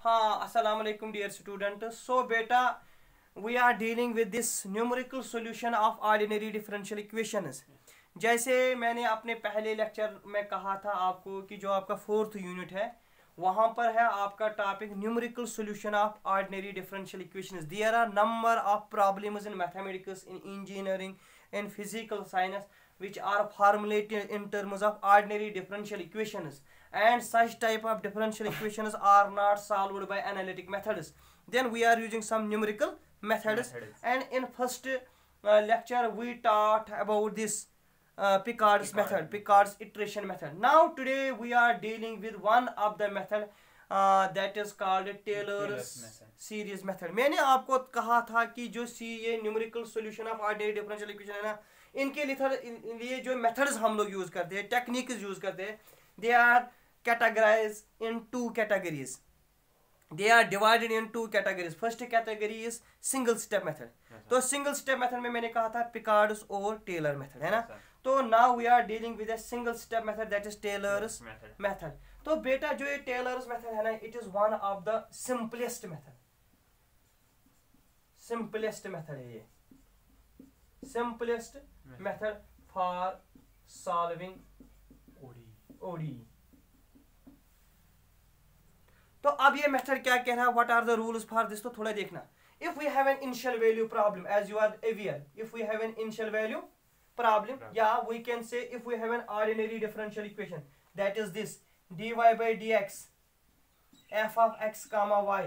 हाँ, अस्सलाम वालेकुम डियर स्टूडेंट। सो बेटा, we are dealing with this numerical solution of ordinary differential equations. जैसे मैंने अपने पहले लेक्चर में कहा था आपको कि जो आपका 4th यूनिट है वहाँ पर है आपका topic numerical solution of ordinary differential equations. There are number of problems in mathematics, in engineering, in physical science which are formulated in terms of ordinary differential equations, and such type of differential equations are not solved by analytic methods. Then we are using some numerical methods. And in first lecture we taught about this Picard's iteration method. Now today we are dealing with one of the method that is called Taylor's series method. मैंने आपको कहा था कि जो ये numerical solution of ordinary differential equation है ना, इनके लिए जो मेथड्स हम लोग यूज करते हैं, टेक्निक्स यूज करते हैं, they are categorise in 2 categories. They are divided in 2 categories. First category is single step method. तो सिंगल स्टेप मेथड में मैंने कहा था पिकार्ड्स और टेलर मेथड है ना. तो now we are dealing with a single step method that is Taylor's method. तो बेटा जो ये टेलर्स मेथड है ना, it is one of the simplest method है ये. Simplest method for solving ODE. तो अब ये मेथड क्या कह रहा है, what are the rules for this, तो थोड़ा देखना. If we have an initial value problem, as you are aware, if we have an initial value problem, या we can say if we have an ordinary differential equation that is this dy by dx f of x comma y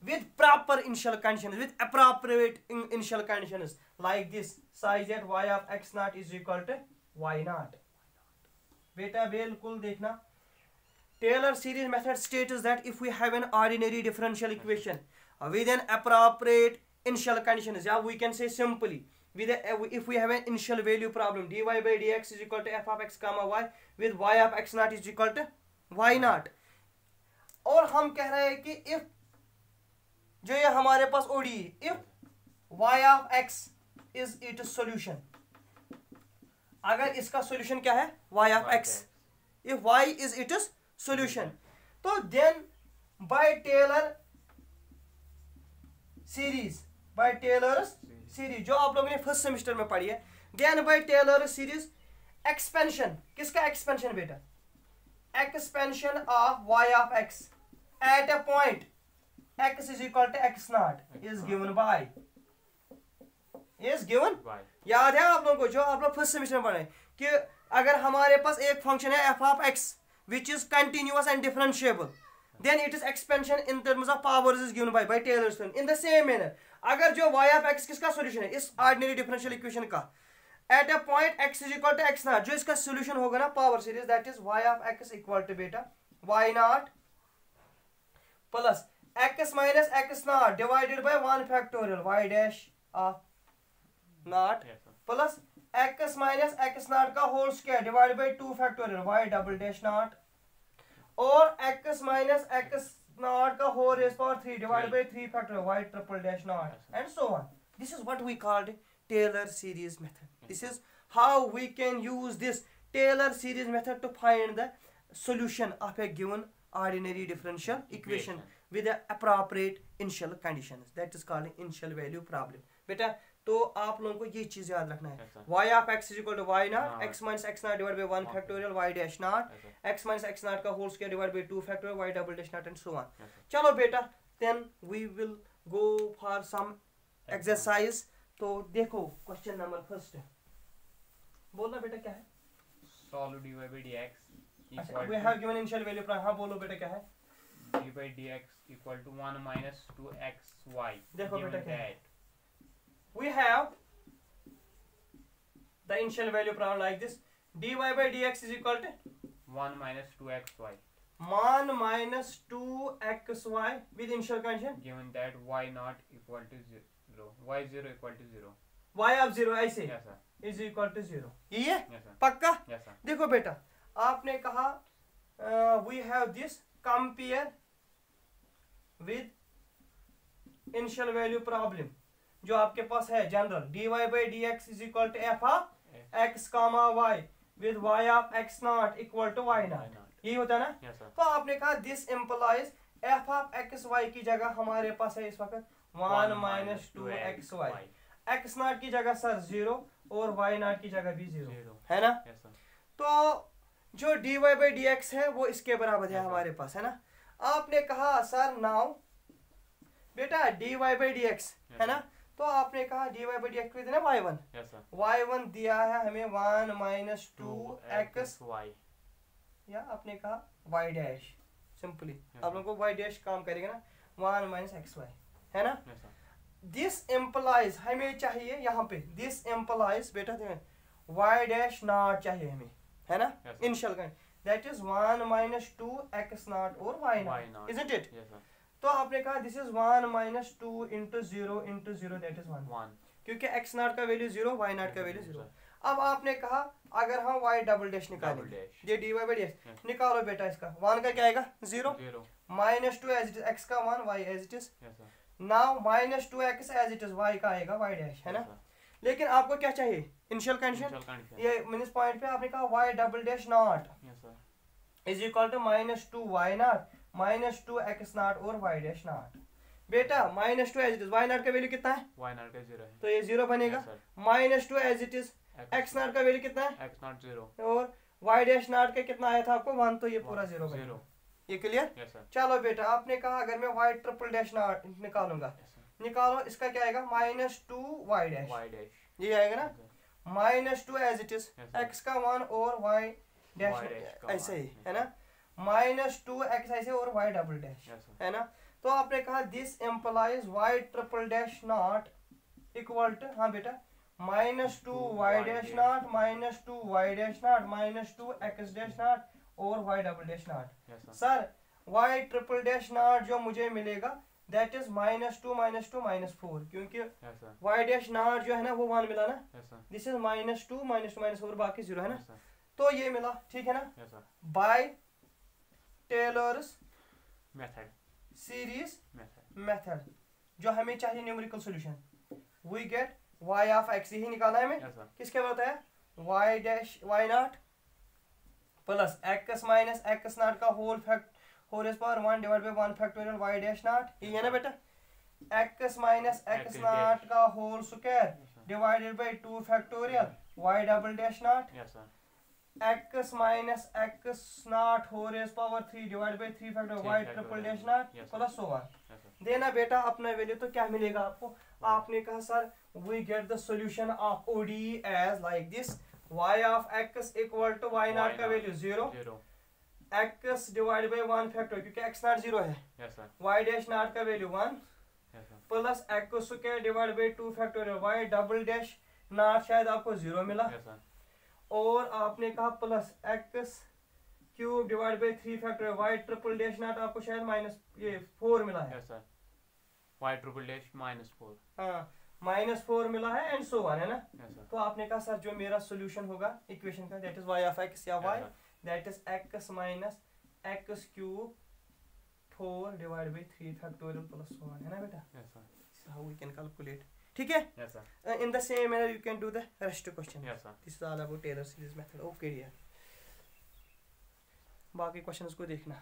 with proper initial conditions, with appropriate initial conditions like this, such that y of x naught is equal to y naught. बेटा बिल्कुल देखना, Taylor series method states that if we have an ordinary differential equation with an appropriate initial conditions, yeah, we can say simply if we have an initial value problem, dy by dx is equal to f of x comma y with y of x naught is equal to y naught. और हम कह रहे हैं कि if जो ये हमारे पास ODE, if y of x is its solution, अगर इसका solution क्या है, y of x, if y is its solution, तो then by Taylor series जो आप लोगों ने फर्स्ट सेमेस्टर में पढ़ी है, then by Taylor series expansion, किसका expansion बेटा, expansion of y of x at a point x is equal to x naught is given by याद है आप लोगों को, जो आप लोग फर्स्ट सेमेस्टर में पढ़े कि अगर हमारे पास एक फंक्शन है f of x which is continuous and differentiable, then it is expansion in terms of powers is given by Taylor's theorem. In the same manner, अगर जो y of x किसका सॉल्यूशन है, इस ऑर्डिनरी डिफरेंशियल इक्वेशन का, at a point x is equal to x naught, जो इसका solution होगा ना power series, that is y of x equal to बेटा y naught plus x minus x naught divided by 1 factorial y dash of naught plus x minus x naught का whole square divided by 2 factorial y double dash naught, और x minus x naught का whole raised power 3 divided by 3 factorial y triple dash naught, and so on. This is what we called Taylor series method. This is how we can use this Taylor series method to find the solution of a given ordinary differential equation with the appropriate initial conditions. That is called initial value problem. बेटा तो आप लोगों को ये चीज याद रखना है, y of x is equal to y naught, x minus x naught divided by 1 factorial y dash naught, x minus x naught का whole square divided by 2 factorial y double dash naught, and so on. चलो बेटा, then we will go for some exercise. तो देखो question number first, बोलना बेटा क्या है, solve dy by dx equal we have given initial value prime, हाँ बोलो बेटा क्या है, dy by dx equal to 1 minus 2xy. देखो बेटा क्या है, we have the initial value problem like this, dy by dx is equal to 1 minus 2xy 1 minus 2xy with initial condition given that y not equal to 0, y0 equal to 0, y of 0 ऐसे yes sir, is equal to 0. ये है yes sir, पक्का. yes sir. देखो बेटा, आपने कहा we have this compare with initial value problem जो आपके पास है general, dy by dx is equal to f of x comma y with y of x naught equal to y naught, यही होता है ना. yes sir. तो आपने कहा this implies f of x y की जगह हमारे पास है इस वक्त 1 माइनस 2 XY, एक्स नॉट की जगह सर 0 और वाई नॉट की जगह भी 0 है ना। तो जो dy बाई डी एक्स है वो इसके बराबर है हमारे पास, है ना। आपने कहा सर नाउ बेटा dy बाई डी एक्स है ना, तो आपने कहा dy बाई डी एक्स देना y1, y1 दिया है हमें 1 माइनस 2 या आपने कहा y डैश, सिंपली आप लोगों को y डैश काम करेगा ना 1 माइनस XY, है ना। दिस इम्प्लाइज हमें चाहिए यहाँ पे, दिस इम्प्लाइज बेटा y डैश नॉट चाहिए हमें, है ना, इनिशियल का, that is 1 minus 2x not और y नॉट, इजंट इट। तो आपने कहा this is 1 minus 2 into 0 that is 1, क्योंकि x नॉट का वैल्यू 0, y नॉट का वैल्यू 0। अब आपने कहा अगर हम y डबल डैश निकालेंगे, ये dy बाई डी एक्स निकालो बेटा, इसका 1 का क्या आएगा 0, minus 2 as it is x का 1, y as it is, now minus 2x as it is, y का आएगा y डैश, है ना। लेकिन आपको क्या चाहिए इनिशियल कंडीशन, ये मिनिस पॉइंट पे आपने कहा y double dash not is equal to minus 2 y not minus 2x not और y डैश नॉट। बेटा minus 2 as it is, y not का वैल्यू कितना है, y नॉट का 0 है, तो ये 0 बनेगा। Minus 2 as it is, x not का वैल्यू कितना है, x नॉट 0, और y डैश नॉट का कितना आया था आपको 1, तो ये पूरा 0 बनेगा। ये क्लियर। चलो बेटा आपने कहा अगर मैं y ट्रिपल डैश नॉट निकालूंगा, निकालो, इसका क्या आएगा माइनस 2 y डैश, ये आएगा ना, minus 2 as it is, x का 1 और y डैश ऐसे ही, है ना, माइनस 2x ऐसे और y डबल डैश, है ना। तो आपने कहा this implies y triple dash not equal to, हाँ बेटा, minus 2 y dash not minus 2 y dash not minus 2 x dash not और y double dash not. Sir y triple dash not जो मुझे मिलेगा दैट इज माइनस 2 माइनस 4, क्योंकि y dash not जो है ना वो 1 मिला ना, दिस इज माइनस 2 माइनस 4 बाकी 0, है ना। तो ये मिला, ठीक है ना, by Taylor's method, series method, जो हमें चाहिए numerical solution, we get y of x, यही निकालना है हमें, किसके बता है y dash y naught plus x minus x not का whole power 1 divide by 1 factorial y dash naught, ये है ना बेटा, x माइनस x नॉट का whole square divided by 2 factorial y double dash naught, x minus x naught whole power 3 divide by 3 factorial y triple dash not plus 1 देना बेटा अपना value. तो क्या मिलेगा आपको, आपने कहा sir we get the solution of ODE as like this, y of x equal to y not का value 0, x divide by 1 factor, क्योंकि x नॉट 0 है, y डैश नॉट का value 1 plus x square divide by 2 factorial y double dash naught शायद आपको 0 मिला, और आपने कहा plus x cube divide by 3 factorial y triple dash naught आपको शायद माइनस ये 4 मिला है, y ट्रिपल डैश -4, हाँ -4 मिला है एंड सो ऑन, है ना। तो आपने कहा सर जो मेरा सॉल्यूशन होगा इक्वेशन का that is y of x या y that is x minus x cube 4 divide by 3 factorial plus 1, है ना बेटा, हाउ वी कैन कैलकुलेट, ठीक है। In the same manner you can do the rest question, this is all about Taylor series method. Okay dear, बाकी questions को देखना।